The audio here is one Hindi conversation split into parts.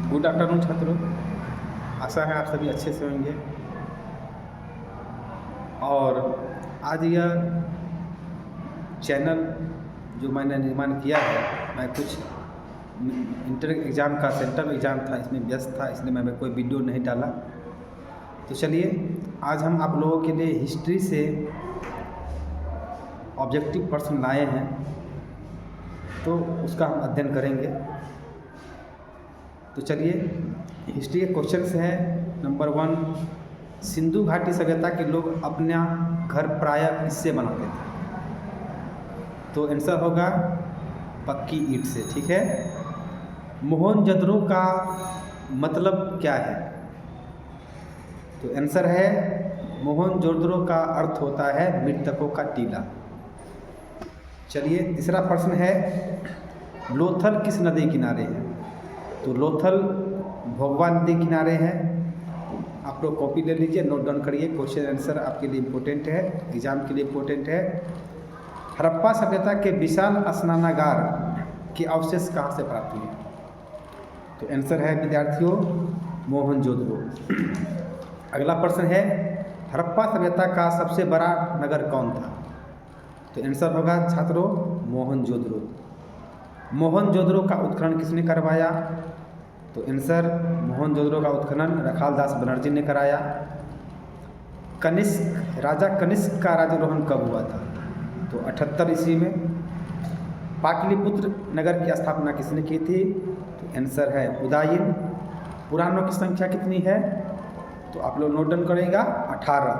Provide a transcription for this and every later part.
गुड आफ्टरनून छात्रों, आशा है आप सभी अच्छे से होंगे। और आज यह चैनल जो मैंने निर्माण किया है, मैं कुछ इंटर एग्ज़ाम का सेंट्रल एग्ज़ाम था, इसमें व्यस्त था, इसलिए मैं कोई वीडियो नहीं डाला। तो चलिए आज हम आप लोगों के लिए हिस्ट्री से ऑब्जेक्टिव प्रश्न लाए हैं, तो उसका हम अध्ययन करेंगे। तो चलिए हिस्ट्री के क्वेश्चंस हैं। नंबर 1, सिंधु घाटी सभ्यता के लोग अपना घर प्रायः किससे बनाते थे? तो आंसर होगा पक्की ईंट से। ठीक है। मोहनजोदड़ो का मतलब क्या है? तो आंसर है मोहनजोदड़ो का अर्थ होता है मृतकों का टीला। चलिए तीसरा प्रश्न है, लोथल किस नदी किनारे है? तो लोथल भोगवा नदी किनारे है। आप लोग कॉपी ले लीजिए, नोट डाउन करिए, क्वेश्चन आंसर आपके लिए इम्पोर्टेंट है, एग्जाम के लिए इम्पोर्टेंट है। हड़प्पा सभ्यता के विशाल स्नानागार के अवशेष कहाँ से प्राप्त हुए? तो आंसर है विद्यार्थियों मोहनजोदड़ो। अगला प्रश्न है, हड़प्पा सभ्यता का सबसे बड़ा नगर कौन था? तो आंसर होगा छात्रों मोहनजोदड़ो। मोहनजोदड़ो का उत्खनन किसने करवाया? तो आंसर मोहनजोदड़ो का उत्खनन रखालदास बनर्जी ने कराया। राजा कनिष्क का राज्यारोहण कब हुआ था? तो 78 ईस्वी में। पाटलिपुत्र नगर की स्थापना किसने की थी? तो आंसर है उदयन। पुराणों की संख्या कितनी है? तो आप लोग नोट डाउन करेगा 18।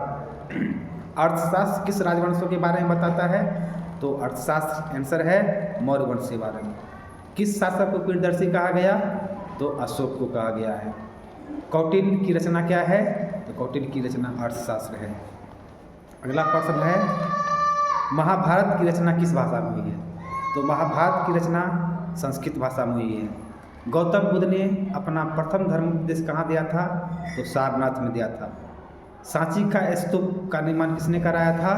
अर्थशास्त्र किस राजवंशों के बारे में बताता है? तो अर्थशास्त्र आंसर है मौर्य वंश के बारे में। किस शासक को पीरदर्शी कहा गया? तो अशोक को कहा गया है। कौटिल्य की रचना क्या है? तो कौटिल्य की रचना अर्थशास्त्र है। अगला प्रश्न है, महाभारत की रचना किस भाषा में हुई है? तो महाभारत की रचना संस्कृत भाषा में हुई है। गौतम बुद्ध ने अपना प्रथम धर्म उपदेश कहाँ दिया था? तो सारनाथ में दिया था। सांची का स्तूप का निर्माण किसने कराया था?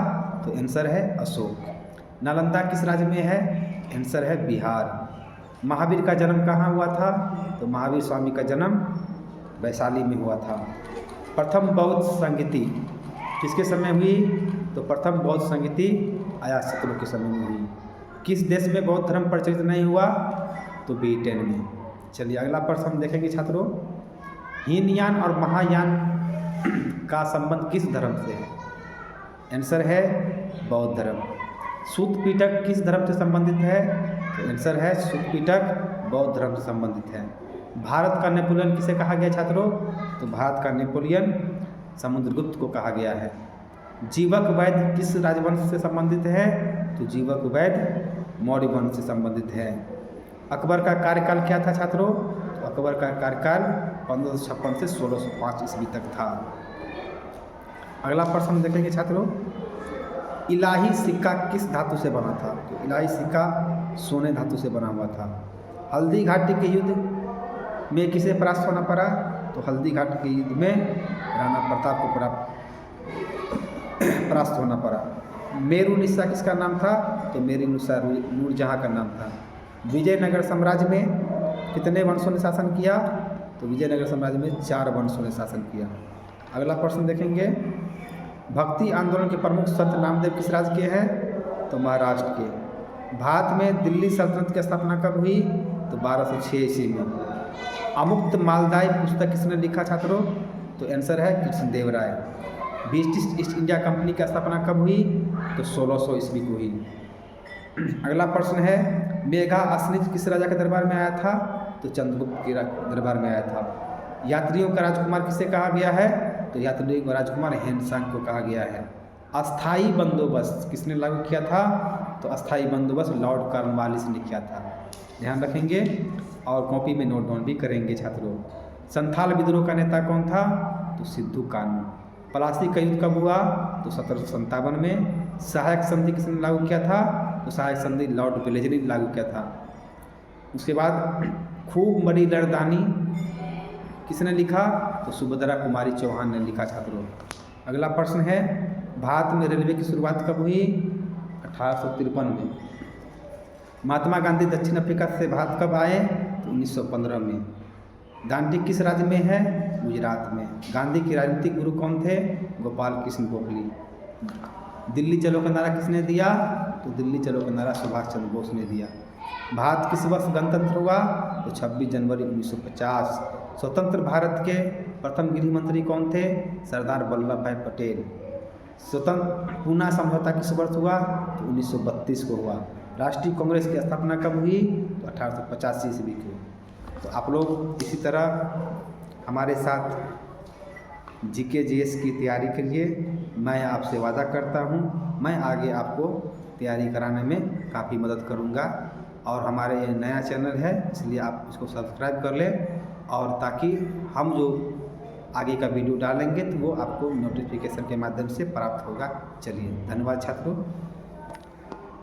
तो आंसर है अशोक। नालंदा किस राज्य में है? आंसर है बिहार। महावीर का जन्म कहाँ हुआ था? तो महावीर स्वामी का जन्म वैशाली में हुआ था। प्रथम बौद्ध संगीति किसके समय हुई? तो प्रथम बौद्ध संगीति अयाशत्रु के समय में हुई। किस देश में बौद्ध धर्म प्रचलित नहीं हुआ? तो ब्रिटेन में। चलिए अगला प्रश्न हम देखेंगे छात्रों, हीनयान और महायान का संबंध किस धर्म से है? आंसर है बौद्ध धर्म। सूत पिटक किस धर्म से संबंधित है? तो आंसर है सूत पिटक बौद्ध धर्म से संबंधित है। भारत का नेपोलियन किसे कहा गया छात्रों? तो भारत का नेपोलियन समुद्रगुप्त को कहा गया है। जीवक वैद्य किस राजवंश से संबंधित है? तो जीवक वैद्य मौर्य वंश से संबंधित है। अकबर का कार्यकाल क्या था छात्रों? तो अकबर का कार्यकाल 1556 से 1605 ईस्वी तक था। अगला प्रश्न देखेंगे छात्रों, इलाही सिक्का किस धातु से बना था? तो इलाही सिक्का सोने धातु से बना हुआ था। हल्दी घाटी के युद्ध में किसे परास्त होना पड़ा? तो हल्दी घाटी के युद्ध में राणा प्रताप को परास्त होना पड़ा। मेरू निस्सा किसका नाम था? तो मेरू निस्सा नूरजहाँ का नाम था। विजयनगर साम्राज्य में कितने वंशों ने शासन किया? तो विजयनगर साम्राज्य में 4 वंशों ने शासन किया। अगला प्रश्न देखेंगे, भक्ति आंदोलन के प्रमुख संत नामदेव किस राज्य के हैं? तो महाराष्ट्र के। भारत में दिल्ली सल्तनत की स्थापना कब हुई? तो 1206 ईस्वी में। अमुक्त मालदाई पुस्तक किसने लिखा छात्रों? तो आंसर है कृष्णदेव राय। ब्रिटिश ईस्ट इंडिया कंपनी की स्थापना कब हुई? तो 1600 ईस्वी को हुई। अगला प्रश्न है, मेघा असनिज किस राजा के दरबार में आया था? तो चंद्रगुप्त के दरबार में आया था। यात्रियों का राजकुमार किसे कहा गया है? तो यात्रियों का राजकुमार हेनसांग को कहा गया है। अस्थाई बंदोबस्त किसने लागू किया था? तो अस्थाई बंदोबस्त लॉर्ड कॉर्नवालिस ने किया था। ध्यान रखेंगे और कॉपी में नोट डाउन भी करेंगे छात्रों। संथाल विद्रोह का नेता कौन था? तो सिद्धू कान्हू। पलासी का युद्ध कब हुआ? तो 1757 में। सहायक संधि किसने लागू किया था? तो सहायक संधि लॉर्ड वेलेस्ली ने लागू किया था। उसके बाद खूब मरी लड़दानी किसने लिखा? तो सुभद्रा कुमारी चौहान ने लिखा छात्रों। अगला प्रश्न है, भारत में रेलवे की शुरुआत कब हुई? 1853 में। महात्मा गांधी दक्षिण अफ्रीका से भारत कब आए? तो 1915 में। दांडी किस राज्य में है? गुजरात में। गांधी के राजनीतिक गुरु कौन थे? गोपाल कृष्ण गोखले। दिल्ली चलो का नारा किसने दिया? तो दिल्ली चलो का नारा सुभाष चंद्र बोस ने दिया। भारत किस वर्ष गणतंत्र हुआ? तो 26 जनवरी 1950। स्वतंत्र भारत के प्रथम गृह मंत्री कौन थे? सरदार वल्लभ भाई पटेल। स्वतंत्र पूना समझौता किस वर्ष हुआ? तो 1932 को हुआ। राष्ट्रीय कांग्रेस की स्थापना कब हुई? तो 1885 ईस्वी को। तो आप लोग इसी तरह हमारे साथ जीके जीएस की तैयारी करिए। मैं आपसे वादा करता हूँ मैं आगे आपको तैयारी कराने में काफ़ी मदद करूँगा। और हमारे ये नया चैनल है इसलिए आप इसको सब्सक्राइब कर लें, और ताकि हम जो आगे का वीडियो डालेंगे तो वो आपको नोटिफिकेशन के माध्यम से प्राप्त होगा। चलिए, धन्यवाद छात्रों।